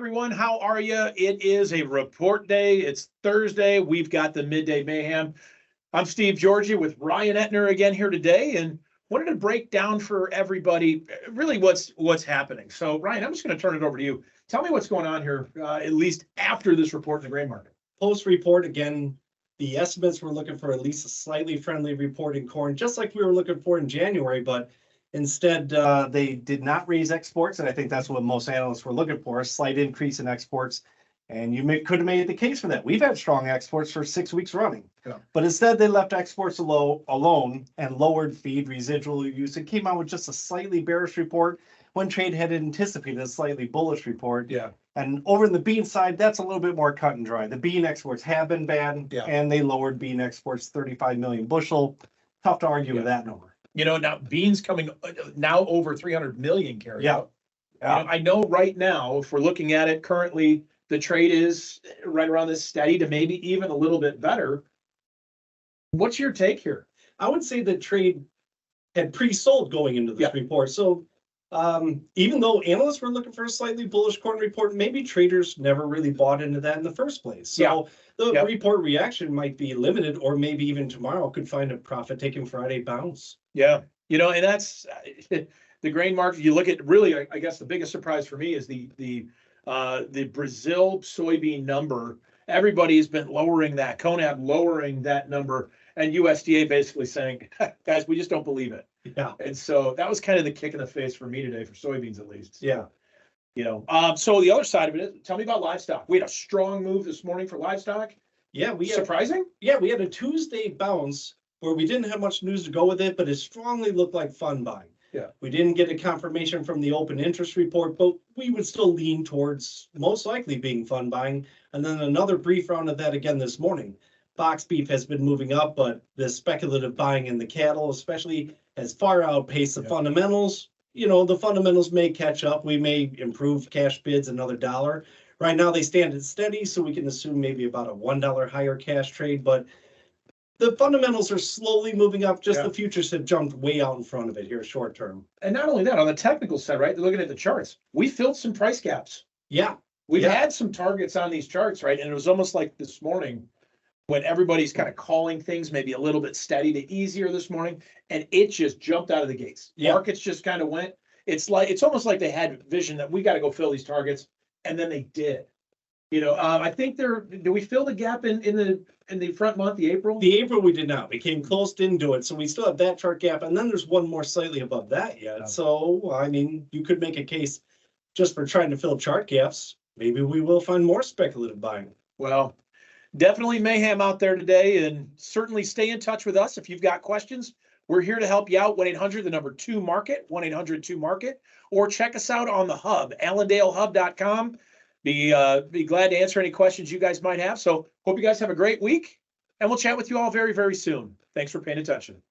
everyone. How are you? It is a report day. It's Thursday. We've got the Midday Mayhem. I'm Steve Georgie with Ryan Etner again here today, and wanted to break down for everybody really what's happening. So, Ryan, I'm just going to turn it over to you. Tell me what's going on here, at least after this report in the grain market. Post-report, again, the estimates were looking for at least a slightly friendly report in corn, just like we were looking for in January, but instead, they did not raise exports, and I think that's what most analysts were looking for, a slight increase in exports. And you could have made the case for that. We've had strong exports for 6 weeks running. Yeah. But instead, they left exports alone and lowered feed residual use and came out with just a slightly bearish report when trade had anticipated a slightly bullish report. Yeah. And over in the bean side, that's a little bit more cut and dry. The bean exports have been bad, and they lowered bean exports 35 million bushel. Tough to argue with that number. You know, now beans coming now over 300 million carry out. Yeah. You know, I know right now, if we're looking at it currently, the trade is right around this steady to maybe even a little bit better. What's your take here? I would say the trade had pre-sold going into this report. So even though analysts were looking for a slightly bullish corn report, maybe traders never really bought into that in the first place. So the report reaction might be limited, or maybe even tomorrow could find a profit-taking Friday bounce. Yeah, you know, and that's the grain market. You look at really, I guess the biggest surprise for me is the Brazil soybean number. Everybody's been lowering that, CONAB lowering that number, and USDA basically saying, guys, we just don't believe it. Yeah. And so that was kind of the kick in the face for me today for soybeans, at least. Yeah. You know, so the other side of it is, tell me about livestock. We had a strong move this morning for livestock. Yeah, surprising. Yeah, we had a Tuesday bounce where we didn't have much news to go with it, but it strongly looked like fun buying. Yeah. We didn't get a confirmation from the open interest report, but we would still lean towards most likely being fun buying. And then another brief round of that again this morning. Box beef has been moving up, but the speculative buying in the cattle, especially, has far outpaced the fundamentals. You know, the fundamentals may catch up. We may improve cash bids another $1. Right now they stand at steady, so we can assume maybe about a $1 higher cash trade, but the fundamentals are slowly moving up. Just the futures have jumped way out in front of it here short term. And not only that, on the technical side, right? Looking at the charts, we filled some price gaps. Yeah. We've had some targets on these charts, right? And it was almost like this morning when everybody's kind of calling things maybe a little bit steady to easier this morning, and it just jumped out of the gates. Markets just kind of went. It's almost like they had vision that we got to go fill these targets, and then they did. You know, I think do we fill the gap in the front month, the April? The April we did not. We came close, didn't do it. So we still have that chart gap. And then there's one more slightly above that yet. So, I mean, you could make a case just for trying to fill chart gaps. Maybe we will find more speculative buying. Well, definitely mayhem out there today, and certainly stay in touch with us if you've got questions. We're here to help you out. 1-800, the number 2-MARKET, 1-800-2-MARKET, or check us out on the hub, allendalehub.com. Be glad to answer any questions you guys might have. So hope you guys have a great week, and we'll chat with you all very, very soon. Thanks for paying attention.